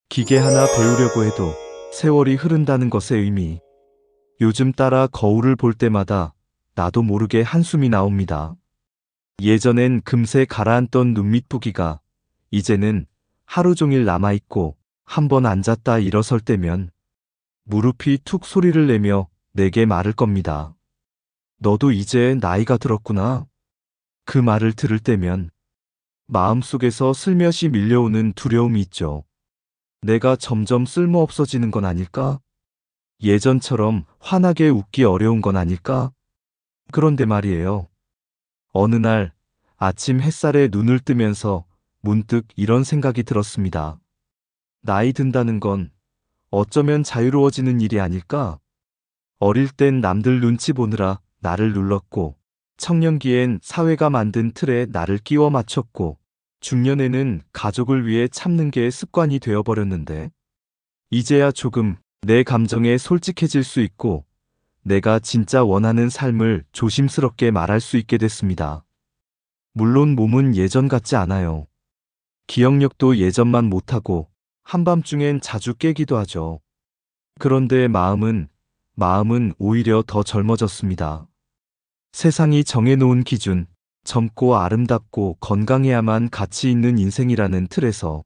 기계 하나 배우려고 해도 세월이 흐른다는 것의 의미. 요즘 따라 거울을 볼 때마다 나도 모르게 한숨이 나옵니다. 예전엔 금세 가라앉던 눈밑부기가 이제는 하루 종일 남아있고 한 번 앉았다 일어설 때면 무릎이 툭 소리를 내며 내게 말을 겁니다. 너도 이제 나이가 들었구나. 그 말을 들을 때면 마음속에서 슬며시 밀려오는 두려움이 있죠. 내가 점점 쓸모없어지는 건 아닐까? 예전처럼 환하게 웃기 어려운 건 아닐까? 그런데 말이에요. 어느 날 아침 햇살에 눈을 뜨면서 문득 이런 생각이 들었습니다. 나이 든다는 건 어쩌면 자유로워지는 일이 아닐까? 어릴 땐 남들 눈치 보느라 나를 눌렀고, 청년기엔 사회가 만든 틀에 나를 끼워 맞췄고, 중년에는 가족을 위해 참는 게 습관이 되어버렸는데, 이제야 조금 내 감정에 솔직해질 수 있고, 내가 진짜 원하는 삶을 조심스럽게 말할 수 있게 됐습니다. 물론 몸은 예전 같지 않아요. 기억력도 예전만 못하고, 한밤중엔 자주 깨기도 하죠. 그런데 마음은 오히려 더 젊어졌습니다. 세상이 정해놓은 기준, 젊고 아름답고 건강해야만 가치 있는 인생이라는 틀에서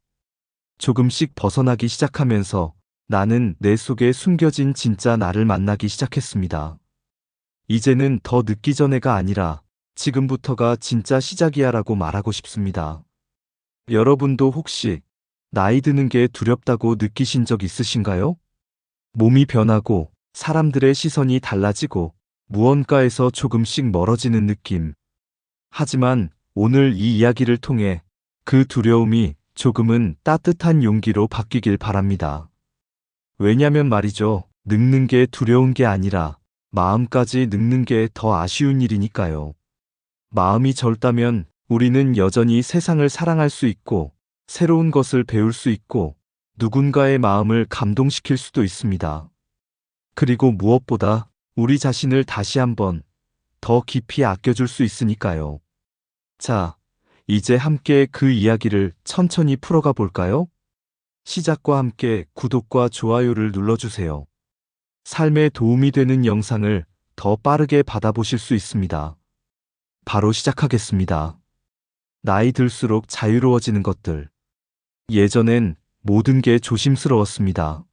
조금씩 벗어나기 시작하면서 나는 내 속에 숨겨진 진짜 나를 만나기 시작했습니다. 이제는 더 늦기 전에가 아니라 지금부터가 진짜 시작이야라고 말하고 싶습니다. 여러분도 혹시 나이 드는 게 두렵다고 느끼신 적 있으신가요? 몸이 변하고 사람들의 시선이 달라지고 무언가에서 조금씩 멀어지는 느낌. 하지만 오늘 이 이야기를 통해 그 두려움이 조금은 따뜻한 용기로 바뀌길 바랍니다. 왜냐면 말이죠. 늙는 게 두려운 게 아니라 마음까지 늙는 게 더 아쉬운 일이니까요. 마음이 젊다면 우리는 여전히 세상을 사랑할 수 있고 새로운 것을 배울 수 있고 누군가의 마음을 감동시킬 수도 있습니다. 그리고 무엇보다 우리 자신을 다시 한번 더 깊이 아껴줄 수 있으니까요. 자, 이제 함께 그 이야기를 천천히 풀어가 볼까요? 시작과 함께 구독과 좋아요를 눌러주세요. 삶에 도움이 되는 영상을 더 빠르게 받아보실 수 있습니다. 바로 시작하겠습니다. 나이 들수록 자유로워지는 것들. 예전엔 모든 게 조심스러웠습니다.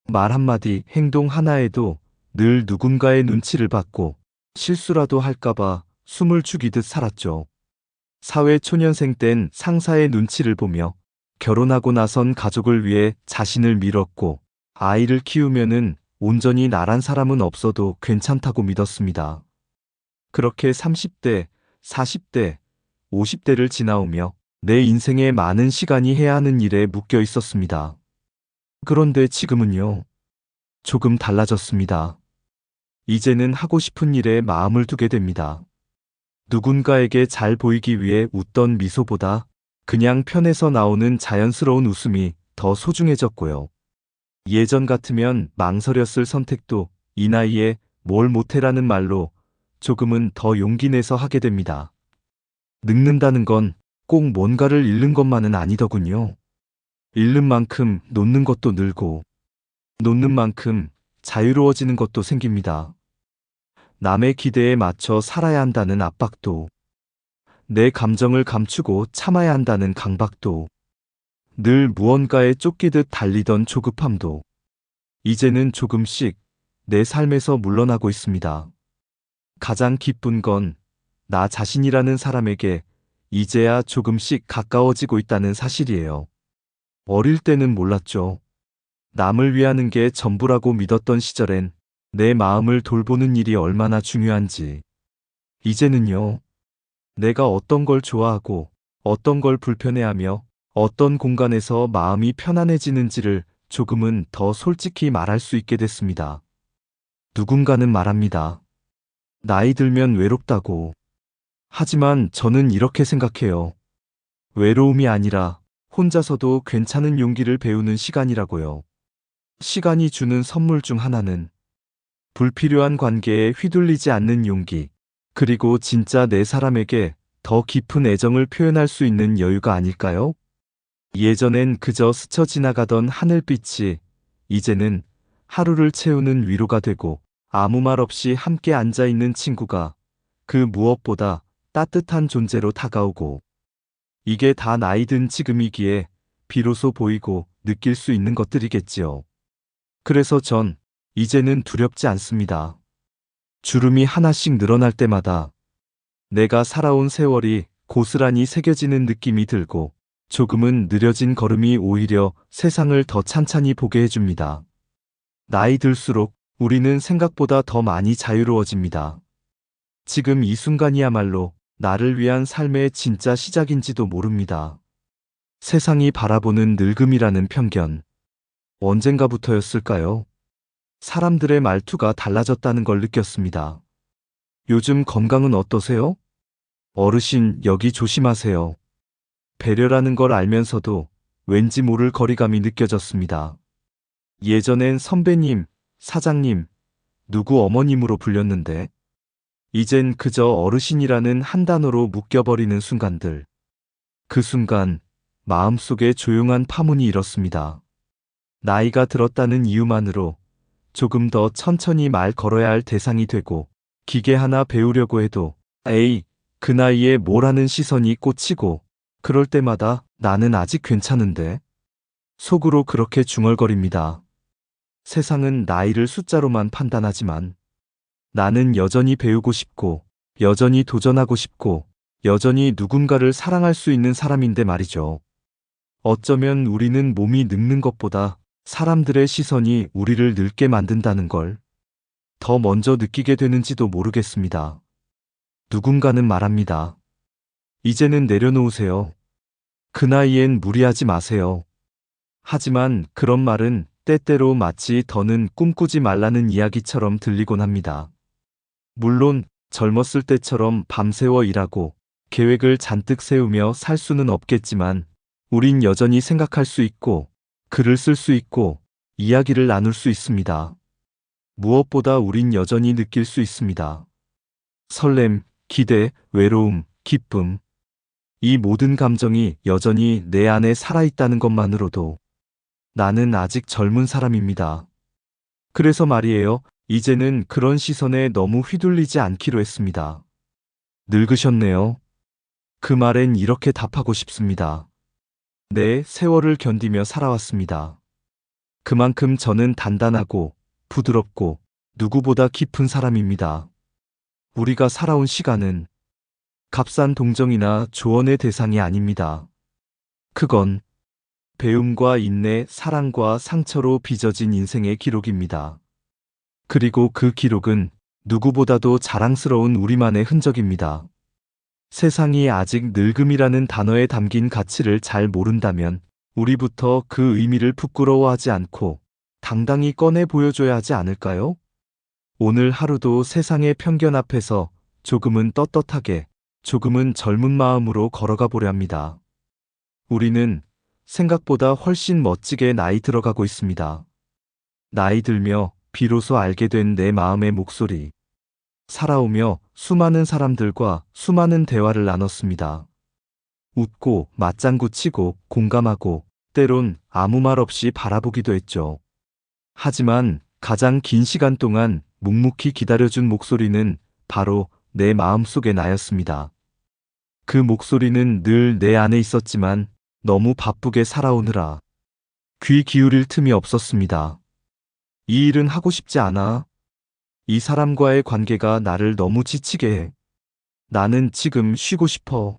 말 한마디, 행동 하나에도 늘 누군가의 눈치를 받고 실수라도 할까봐 숨을 죽이듯 살았죠. 사회 초년생 땐 상사의 눈치를 보며 결혼하고 나선 가족을 위해 자신을 밀었고 아이를 키우면은 온전히 나란 사람은 없어도 괜찮다고 믿었습니다. 그렇게 30대, 40대, 50대를 지나오며 내 인생의 많은 시간이 해야 하는 일에 묶여 있었습니다. 그런데 지금은요, 조금 달라졌습니다. 이제는 하고 싶은 일에 마음을 두게 됩니다. 누군가에게 잘 보이기 위해 웃던 미소보다 그냥 편에서 나오는 자연스러운 웃음이 더 소중해졌고요. 예전 같으면 망설였을 선택도 이 나이에 뭘 못해라는 말로 조금은 더 용기 내서 하게 됩니다. 늙는다는 건 꼭 뭔가를 잃는 것만은 아니더군요. 잃는 만큼 놓는 것도 늘고, 놓는 만큼 자유로워지는 것도 생깁니다. 남의 기대에 맞춰 살아야 한다는 압박도, 내 감정을 감추고 참아야 한다는 강박도, 늘 무언가에 쫓기듯 달리던 조급함도, 이제는 조금씩 내 삶에서 물러나고 있습니다. 가장 기쁜 건 나 자신이라는 사람에게 이제야 조금씩 가까워지고 있다는 사실이에요. 어릴 때는 몰랐죠. 남을 위하는 게 전부라고 믿었던 시절엔 내 마음을 돌보는 일이 얼마나 중요한지. 이제는요, 내가 어떤 걸 좋아하고 어떤 걸 불편해하며 어떤 공간에서 마음이 편안해지는지를 조금은 더 솔직히 말할 수 있게 됐습니다. 누군가는 말합니다. 나이 들면 외롭다고. 하지만 저는 이렇게 생각해요. 외로움이 아니라 혼자서도 괜찮은 용기를 배우는 시간이라고요. 시간이 주는 선물 중 하나는 불필요한 관계에 휘둘리지 않는 용기, 그리고 진짜 내 사람에게 더 깊은 애정을 표현할 수 있는 여유가 아닐까요? 예전엔 그저 스쳐 지나가던 하늘빛이 이제는 하루를 채우는 위로가 되고, 아무 말 없이 함께 앉아 있는 친구가 그 무엇보다 따뜻한 존재로 다가오고, 이게 다 나이 든 지금이기에 비로소 보이고 느낄 수 있는 것들이겠지요. 그래서 전 이제는 두렵지 않습니다. 주름이 하나씩 늘어날 때마다 내가 살아온 세월이 고스란히 새겨지는 느낌이 들고, 조금은 느려진 걸음이 오히려 세상을 더 찬찬히 보게 해줍니다. 나이 들수록 우리는 생각보다 더 많이 자유로워집니다. 지금 이 순간이야말로 나를 위한 삶의 진짜 시작인지도 모릅니다. 세상이 바라보는 늙음이라는 편견, 언젠가부터였을까요? 사람들의 말투가 달라졌다는 걸 느꼈습니다. 요즘 건강은 어떠세요? 어르신, 여기 조심하세요. 배려라는 걸 알면서도 왠지 모를 거리감이 느껴졌습니다. 예전엔 선배님, 사장님, 누구 어머님으로 불렸는데, 이젠 그저 어르신이라는 한 단어로 묶여버리는 순간들. 그 순간 마음속에 조용한 파문이 일었습니다. 나이가 들었다는 이유만으로 조금 더 천천히 말 걸어야 할 대상이 되고, 기계 하나 배우려고 해도 에이, 그 나이에 뭘 하는 시선이 꽂히고, 그럴 때마다 나는 아직 괜찮은데 속으로 그렇게 중얼거립니다. 세상은 나이를 숫자로만 판단하지만 나는 여전히 배우고 싶고, 여전히 도전하고 싶고, 여전히 누군가를 사랑할 수 있는 사람인데 말이죠. 어쩌면 우리는 몸이 늙는 것보다 사람들의 시선이 우리를 늙게 만든다는 걸 더 먼저 느끼게 되는지도 모르겠습니다. 누군가는 말합니다. 이제는 내려놓으세요. 그 나이엔 무리하지 마세요. 하지만 그런 말은 때때로 마치 더는 꿈꾸지 말라는 이야기처럼 들리곤 합니다. 물론 젊었을 때처럼 밤새워 일하고 계획을 잔뜩 세우며 살 수는 없겠지만, 우린 여전히 생각할 수 있고, 글을 쓸 수 있고, 이야기를 나눌 수 있습니다. 무엇보다 우린 여전히 느낄 수 있습니다. 설렘, 기대, 외로움, 기쁨. 이 모든 감정이 여전히 내 안에 살아있다는 것만으로도 나는 아직 젊은 사람입니다. 그래서 말이에요. 이제는 그런 시선에 너무 휘둘리지 않기로 했습니다. 늙으셨네요. 그 말엔 이렇게 답하고 싶습니다. 네, 세월을 견디며 살아왔습니다. 그만큼 저는 단단하고 부드럽고 누구보다 깊은 사람입니다. 우리가 살아온 시간은 값싼 동정이나 조언의 대상이 아닙니다. 그건 배움과 인내, 사랑과 상처로 빚어진 인생의 기록입니다. 그리고 그 기록은 누구보다도 자랑스러운 우리만의 흔적입니다. 세상이 아직 늙음이라는 단어에 담긴 가치를 잘 모른다면 우리부터 그 의미를 부끄러워하지 않고 당당히 꺼내 보여줘야 하지 않을까요? 오늘 하루도 세상의 편견 앞에서 조금은 떳떳하게, 조금은 젊은 마음으로 걸어가 보려 합니다. 우리는 생각보다 훨씬 멋지게 나이 들어가고 있습니다. 나이 들며 비로소 알게 된 내 마음의 목소리. 살아오며 수많은 사람들과 수많은 대화를 나눴습니다. 웃고 맞장구 치고 공감하고 때론 아무 말 없이 바라보기도 했죠. 하지만 가장 긴 시간 동안 묵묵히 기다려준 목소리는 바로 내 마음속의 나였습니다. 그 목소리는 늘 내 안에 있었지만 너무 바쁘게 살아오느라 귀 기울일 틈이 없었습니다. 이 일은 하고 싶지 않아. 이 사람과의 관계가 나를 너무 지치게 해. 나는 지금 쉬고 싶어.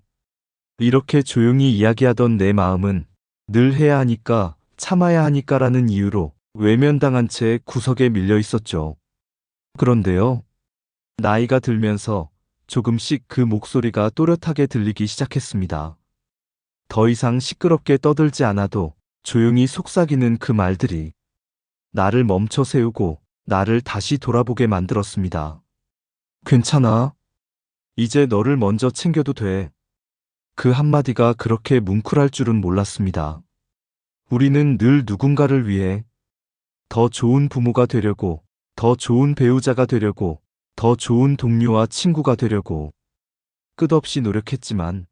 이렇게 조용히 이야기하던 내 마음은 늘 해야 하니까, 참아야 하니까라는 이유로 외면당한 채 구석에 밀려 있었죠. 그런데요, 나이가 들면서 조금씩 그 목소리가 또렷하게 들리기 시작했습니다. 더 이상 시끄럽게 떠들지 않아도 조용히 속삭이는 그 말들이 나를 멈춰 세우고 나를 다시 돌아보게 만들었습니다. 괜찮아. 이제 너를 먼저 챙겨도 돼. 그 한마디가 그렇게 뭉클할 줄은 몰랐습니다. 우리는 늘 누군가를 위해 더 좋은 부모가 되려고, 더 좋은 배우자가 되려고, 더 좋은 동료와 친구가 되려고 끝없이 노력했지만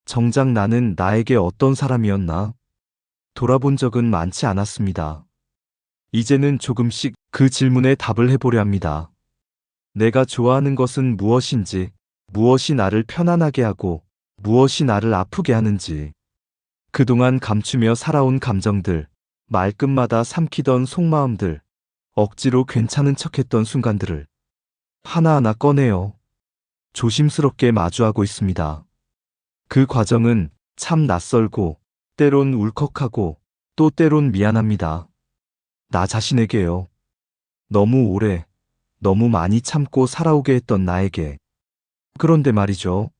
정작 나는 나에게 어떤 사람이었나? 돌아본 적은 많지 않았습니다. 이제는 조금씩 그 질문에 답을 해보려 합니다. 내가 좋아하는 것은 무엇인지, 무엇이 나를 편안하게 하고, 무엇이 나를 아프게 하는지. 그동안 감추며 살아온 감정들, 말끝마다 삼키던 속마음들, 억지로 괜찮은 척했던 순간들을 하나하나 꺼내요. 조심스럽게 마주하고 있습니다. 그 과정은 참 낯설고, 때론 울컥하고, 또 때론 미안합니다. 나 자신에게요. 너무 오래, 너무 많이 참고 살아오게 했던 나에게. 그런데 말이죠.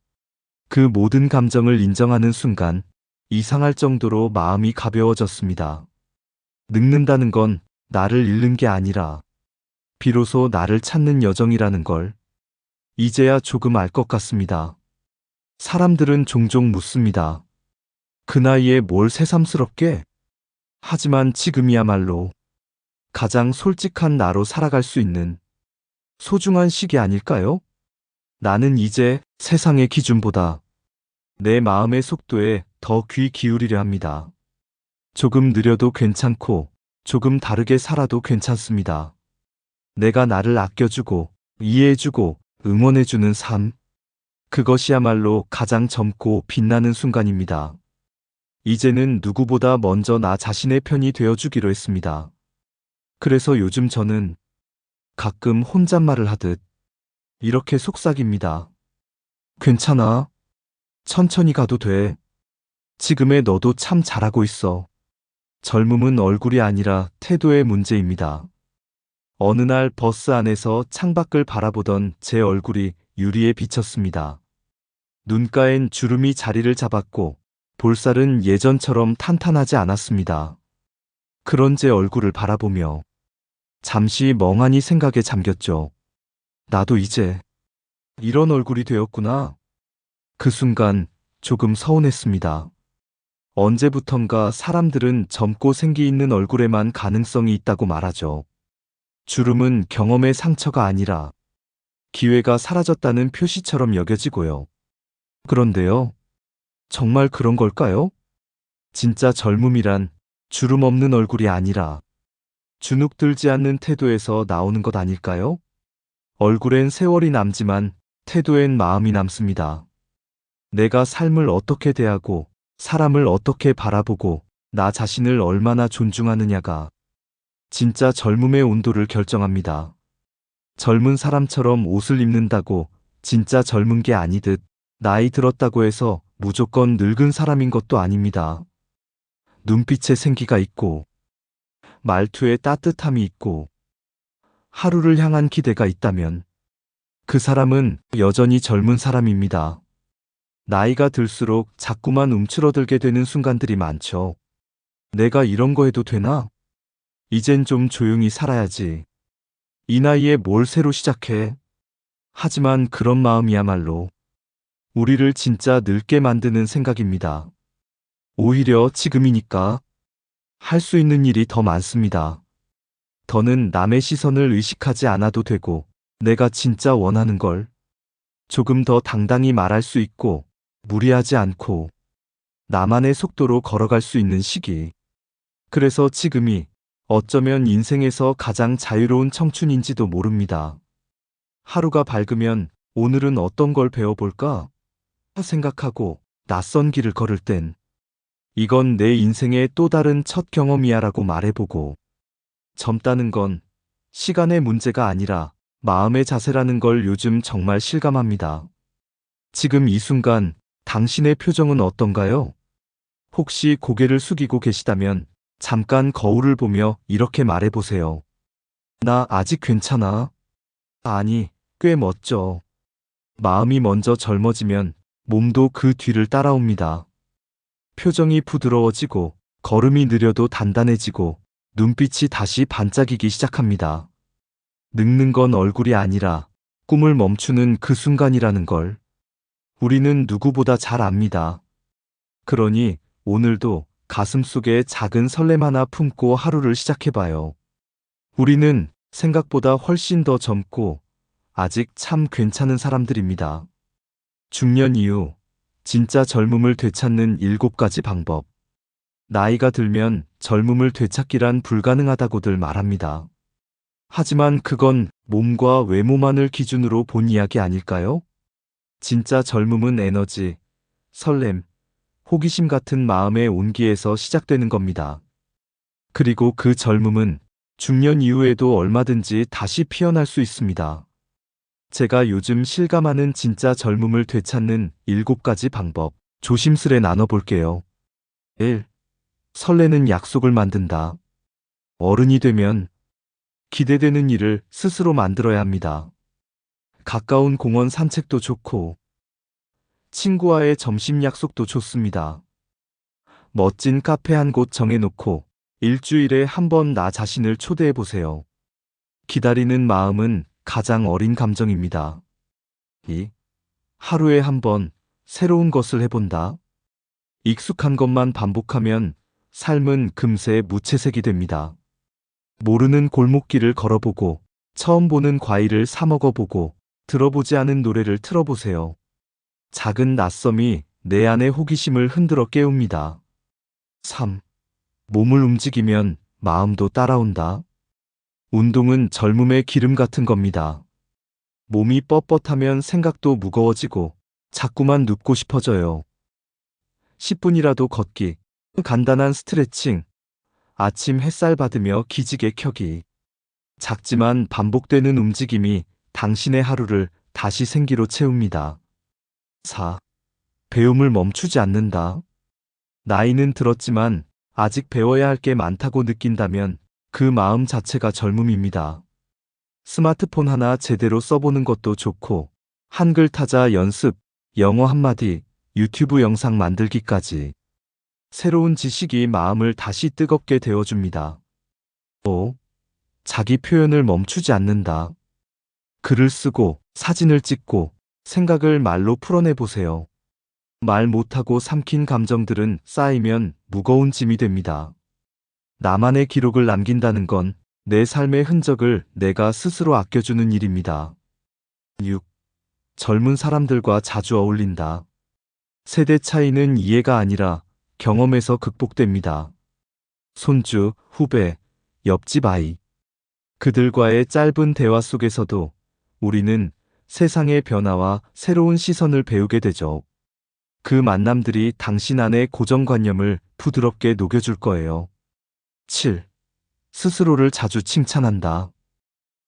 그 모든 감정을 인정하는 순간, 이상할 정도로 마음이 가벼워졌습니다. 늙는다는 건 나를 잃는 게 아니라, 비로소 나를 찾는 여정이라는 걸, 이제야 조금 알 것 같습니다. 사람들은 종종 묻습니다. 그 나이에 뭘 새삼스럽게? 하지만 지금이야말로 가장 솔직한 나로 살아갈 수 있는 소중한 시기 아닐까요? 나는 이제 세상의 기준보다 내 마음의 속도에 더 귀 기울이려 합니다. 조금 느려도 괜찮고 조금 다르게 살아도 괜찮습니다. 내가 나를 아껴주고 이해해주고 응원해주는 삶. 그것이야말로 가장 젊고 빛나는 순간입니다. 이제는 누구보다 먼저 나 자신의 편이 되어주기로 했습니다. 그래서 요즘 저는 가끔 혼잣말을 하듯 이렇게 속삭입니다. 괜찮아. 천천히 가도 돼. 지금의 너도 참 잘하고 있어. 젊음은 얼굴이 아니라 태도의 문제입니다. 어느 날 버스 안에서 창밖을 바라보던 제 얼굴이 유리에 비쳤습니다. 눈가엔 주름이 자리를 잡았고 볼살은 예전처럼 탄탄하지 않았습니다. 그런 제 얼굴을 바라보며 잠시 멍하니 생각에 잠겼죠. 나도 이제 이런 얼굴이 되었구나. 그 순간 조금 서운했습니다. 언제부턴가 사람들은 젊고 생기 있는 얼굴에만 가능성이 있다고 말하죠. 주름은 경험의 상처가 아니라 기회가 사라졌다는 표시처럼 여겨지고요. 그런데요, 정말 그런 걸까요? 진짜 젊음이란 주름 없는 얼굴이 아니라 주눅 들지 않는 태도에서 나오는 것 아닐까요? 얼굴엔 세월이 남지만 태도엔 마음이 남습니다. 내가 삶을 어떻게 대하고 사람을 어떻게 바라보고 나 자신을 얼마나 존중하느냐가 진짜 젊음의 온도를 결정합니다. 젊은 사람처럼 옷을 입는다고 진짜 젊은 게 아니듯 나이 들었다고 해서 무조건 늙은 사람인 것도 아닙니다. 눈빛에 생기가 있고 말투에 따뜻함이 있고 하루를 향한 기대가 있다면 그 사람은 여전히 젊은 사람입니다. 나이가 들수록 자꾸만 움츠러들게 되는 순간들이 많죠. 내가 이런 거 해도 되나? 이젠 좀 조용히 살아야지. 이 나이에 뭘 새로 시작해? 하지만 그런 마음이야말로 우리를 진짜 늙게 만드는 생각입니다. 오히려 지금이니까 할 수 있는 일이 더 많습니다. 더는 남의 시선을 의식하지 않아도 되고 내가 진짜 원하는 걸 조금 더 당당히 말할 수 있고 무리하지 않고 나만의 속도로 걸어갈 수 있는 시기. 그래서 지금이 어쩌면 인생에서 가장 자유로운 청춘인지도 모릅니다. 하루가 밝으면 오늘은 어떤 걸 배워볼까 생각하고 낯선 길을 걸을 땐 이건 내 인생의 또 다른 첫 경험이야 라고 말해보고 젊다는 건 시간의 문제가 아니라 마음의 자세라는 걸 요즘 정말 실감합니다. 지금 이 순간 당신의 표정은 어떤가요? 혹시 고개를 숙이고 계시다면 잠깐 거울을 보며 이렇게 말해보세요. 나 아직 괜찮아. 아니, 꽤 멋져. 마음이 먼저 젊어지면 몸도 그 뒤를 따라옵니다. 표정이 부드러워지고 걸음이 느려도 단단해지고 눈빛이 다시 반짝이기 시작합니다. 늙는 건 얼굴이 아니라 꿈을 멈추는 그 순간이라는 걸 우리는 누구보다 잘 압니다. 그러니 오늘도 가슴속에 작은 설렘 하나 품고 하루를 시작해봐요. 우리는 생각보다 훨씬 더 젊고 아직 참 괜찮은 사람들입니다. 중년 이후 진짜 젊음을 되찾는 7가지 방법. 나이가 들면 젊음을 되찾기란 불가능하다고들 말합니다. 하지만 그건 몸과 외모만을 기준으로 본 이야기 아닐까요? 진짜 젊음은 에너지, 설렘, 호기심 같은 마음의 온기에서 시작되는 겁니다. 그리고 그 젊음은 중년 이후에도 얼마든지 다시 피어날 수 있습니다. 제가 요즘 실감하는 진짜 젊음을 되찾는 7가지 방법, 조심스레 나눠볼게요. 1. 설레는 약속을 만든다. 어른이 되면 기대되는 일을 스스로 만들어야 합니다. 가까운 공원 산책도 좋고, 친구와의 점심 약속도 좋습니다. 멋진 카페 한 곳 정해놓고 일주일에 한 번 나 자신을 초대해보세요. 기다리는 마음은 가장 어린 감정입니다. 2. 하루에 한 번 새로운 것을 해본다. 익숙한 것만 반복하면 삶은 금세 무채색이 됩니다. 모르는 골목길을 걸어보고, 처음 보는 과일을 사 먹어보고, 들어보지 않은 노래를 틀어보세요. 작은 낯섦이 내 안의 호기심을 흔들어 깨웁니다. 3. 몸을 움직이면 마음도 따라온다. 운동은 젊음의 기름 같은 겁니다. 몸이 뻣뻣하면 생각도 무거워지고 자꾸만 눕고 싶어져요. 10분이라도 걷기, 간단한 스트레칭, 아침 햇살 받으며 기지개 켜기. 작지만 반복되는 움직임이 당신의 하루를 다시 생기로 채웁니다. 4. 배움을 멈추지 않는다. 나이는 들었지만 아직 배워야 할 게 많다고 느낀다면 그 마음 자체가 젊음입니다. 스마트폰 하나 제대로 써보는 것도 좋고, 한글 타자 연습, 영어 한마디, 유튜브 영상 만들기까지. 새로운 지식이 마음을 다시 뜨겁게 데워줍니다. 5. 자기 표현을 멈추지 않는다. 글을 쓰고, 사진을 찍고, 생각을 말로 풀어내보세요. 말 못하고 삼킨 감정들은 쌓이면 무거운 짐이 됩니다. 나만의 기록을 남긴다는 건 내 삶의 흔적을 내가 스스로 아껴주는 일입니다. 6. 젊은 사람들과 자주 어울린다. 세대 차이는 이해가 아니라 경험에서 극복됩니다. 손주, 후배, 옆집 아이. 그들과의 짧은 대화 속에서도 우리는 세상의 변화와 새로운 시선을 배우게 되죠. 그 만남들이 당신 안의 고정관념을 부드럽게 녹여줄 거예요. 7. 스스로를 자주 칭찬한다.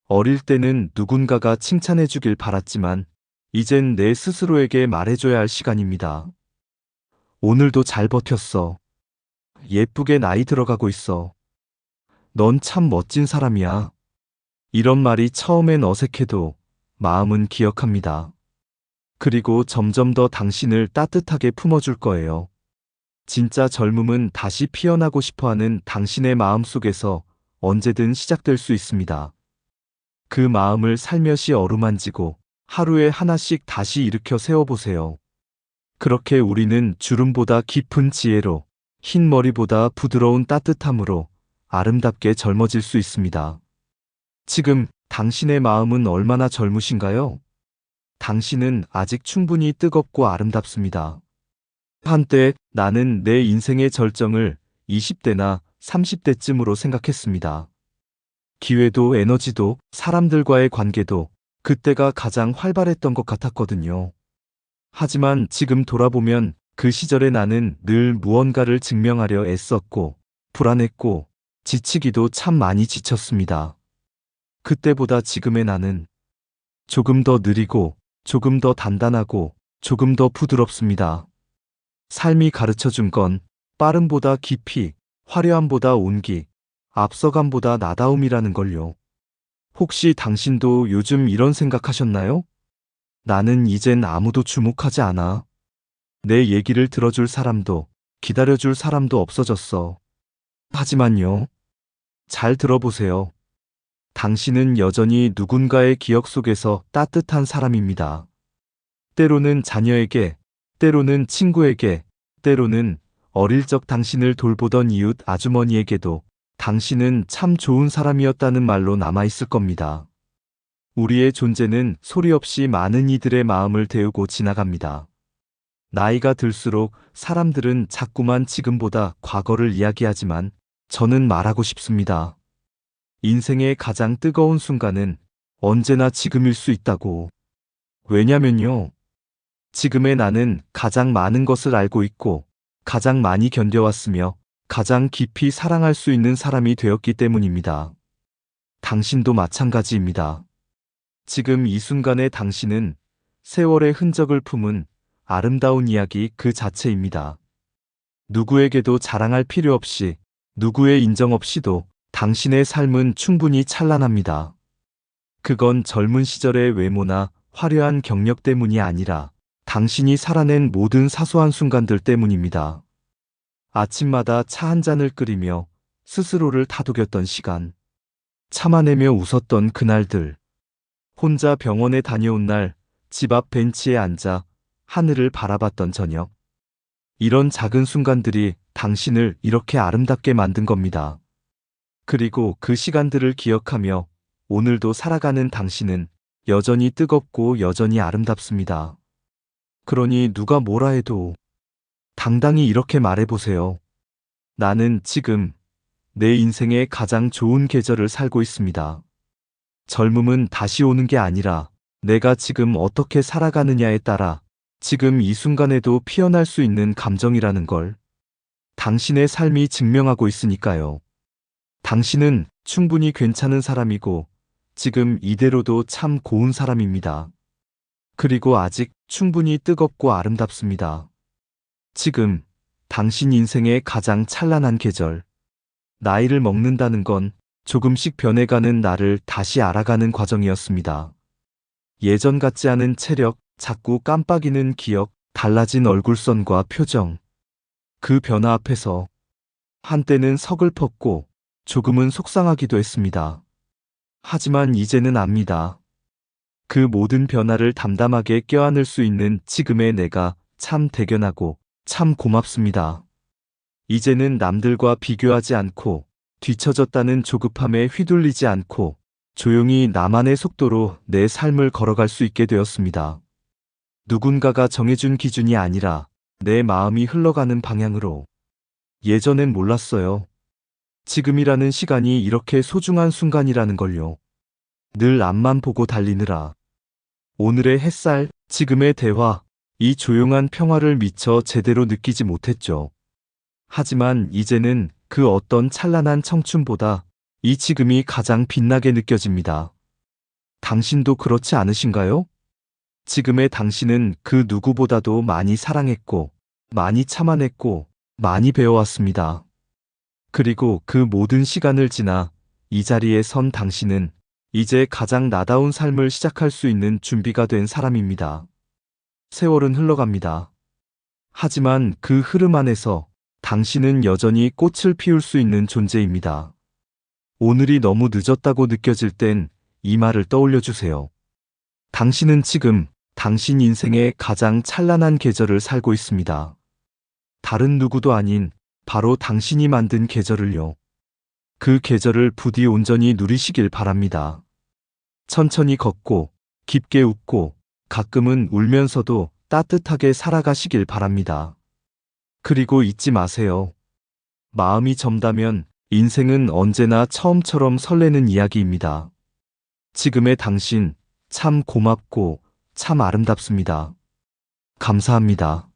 어릴 때는 누군가가 칭찬해주길 바랐지만 이젠 내 스스로에게 말해줘야 할 시간입니다. 오늘도 잘 버텼어. 예쁘게 나이 들어가고 있어. 넌 참 멋진 사람이야. 이런 말이 처음엔 어색해도 마음은 기억합니다. 그리고 점점 더 당신을 따뜻하게 품어줄 거예요. 진짜 젊음은 다시 피어나고 싶어하는 당신의 마음 속에서 언제든 시작될 수 있습니다. 그 마음을 살며시 어루만지고 하루에 하나씩 다시 일으켜 세워보세요. 그렇게 우리는 주름보다 깊은 지혜로, 흰 머리보다 부드러운 따뜻함으로 아름답게 젊어질 수 있습니다. 지금 당신의 마음은 얼마나 젊으신가요? 당신은 아직 충분히 뜨겁고 아름답습니다. 한때 나는 내 인생의 절정을 20대나 30대쯤으로 생각했습니다. 기회도 에너지도 사람들과의 관계도 그때가 가장 활발했던 것 같았거든요. 하지만 지금 돌아보면 그 시절에 나는 늘 무언가를 증명하려 애썼고 불안했고 지치기도 참 많이 지쳤습니다. 그때보다 지금의 나는 조금 더 느리고 조금 더 단단하고 조금 더 부드럽습니다. 삶이 가르쳐준 건 빠름보다 깊이, 화려함보다 온기, 앞서감보다 나다움이라는 걸요. 혹시 당신도 요즘 이런 생각하셨나요? 나는 이젠 아무도 주목하지 않아. 내 얘기를 들어줄 사람도, 기다려줄 사람도 없어졌어. 하지만요. 잘 들어보세요. 당신은 여전히 누군가의 기억 속에서 따뜻한 사람입니다. 때로는 자녀에게, 때로는 친구에게, 때로는 어릴 적 당신을 돌보던 이웃 아주머니에게도 당신은 참 좋은 사람이었다는 말로 남아있을 겁니다. 우리의 존재는 소리 없이 많은 이들의 마음을 데우고 지나갑니다. 나이가 들수록 사람들은 자꾸만 지금보다 과거를 이야기하지만 저는 말하고 싶습니다. 인생의 가장 뜨거운 순간은 언제나 지금일 수 있다고. 왜냐면요. 지금의 나는 가장 많은 것을 알고 있고 가장 많이 견뎌왔으며 가장 깊이 사랑할 수 있는 사람이 되었기 때문입니다. 당신도 마찬가지입니다. 지금 이 순간의 당신은 세월의 흔적을 품은 아름다운 이야기 그 자체입니다. 누구에게도 자랑할 필요 없이, 누구의 인정 없이도 당신의 삶은 충분히 찬란합니다. 그건 젊은 시절의 외모나 화려한 경력 때문이 아니라 당신이 살아낸 모든 사소한 순간들 때문입니다. 아침마다 차 한 잔을 끓이며 스스로를 다독였던 시간, 참아내며 웃었던 그날들, 혼자 병원에 다녀온 날 집 앞 벤치에 앉아 하늘을 바라봤던 저녁. 이런 작은 순간들이 당신을 이렇게 아름답게 만든 겁니다. 그리고 그 시간들을 기억하며 오늘도 살아가는 당신은 여전히 뜨겁고 여전히 아름답습니다. 그러니 누가 뭐라 해도 당당히 이렇게 말해보세요. 나는 지금 내 인생의 가장 좋은 계절을 살고 있습니다. 젊음은 다시 오는 게 아니라 내가 지금 어떻게 살아가느냐에 따라 지금 이 순간에도 피어날 수 있는 감정이라는 걸 당신의 삶이 증명하고 있으니까요. 당신은 충분히 괜찮은 사람이고 지금 이대로도 참 고운 사람입니다. 그리고 아직 충분히 뜨겁고 아름답습니다. 지금 당신 인생의 가장 찬란한 계절. 나이를 먹는다는 건 조금씩 변해가는 나를 다시 알아가는 과정이었습니다. 예전 같지 않은 체력, 자꾸 깜빡이는 기억, 달라진 얼굴선과 표정. 그 변화 앞에서 한때는 서글펐고 조금은 속상하기도 했습니다. 하지만 이제는 압니다. 그 모든 변화를 담담하게 껴안을 수 있는 지금의 내가 참 대견하고 참 고맙습니다. 이제는 남들과 비교하지 않고 뒤처졌다는 조급함에 휘둘리지 않고 조용히 나만의 속도로 내 삶을 걸어갈 수 있게 되었습니다. 누군가가 정해준 기준이 아니라 내 마음이 흘러가는 방향으로. 예전엔 몰랐어요. 지금이라는 시간이 이렇게 소중한 순간이라는 걸요. 늘 앞만 보고 달리느라. 오늘의 햇살, 지금의 대화, 이 조용한 평화를 미처 제대로 느끼지 못했죠. 하지만 이제는 그 어떤 찬란한 청춘보다 이 지금이 가장 빛나게 느껴집니다. 당신도 그렇지 않으신가요? 지금의 당신은 그 누구보다도 많이 사랑했고, 많이 참아냈고, 많이 배워왔습니다. 그리고 그 모든 시간을 지나 이 자리에 선 당신은 이제 가장 나다운 삶을 시작할 수 있는 준비가 된 사람입니다. 세월은 흘러갑니다. 하지만 그 흐름 안에서 당신은 여전히 꽃을 피울 수 있는 존재입니다. 오늘이 너무 늦었다고 느껴질 땐 이 말을 떠올려 주세요. 당신은 지금 당신 인생의 가장 찬란한 계절을 살고 있습니다. 다른 누구도 아닌 바로 당신이 만든 계절을요. 그 계절을 부디 온전히 누리시길 바랍니다. 천천히 걷고, 깊게 웃고, 가끔은 울면서도 따뜻하게 살아가시길 바랍니다. 그리고 잊지 마세요. 마음이 젊다면 인생은 언제나 처음처럼 설레는 이야기입니다. 지금의 당신, 참 고맙고 참 아름답습니다. 감사합니다.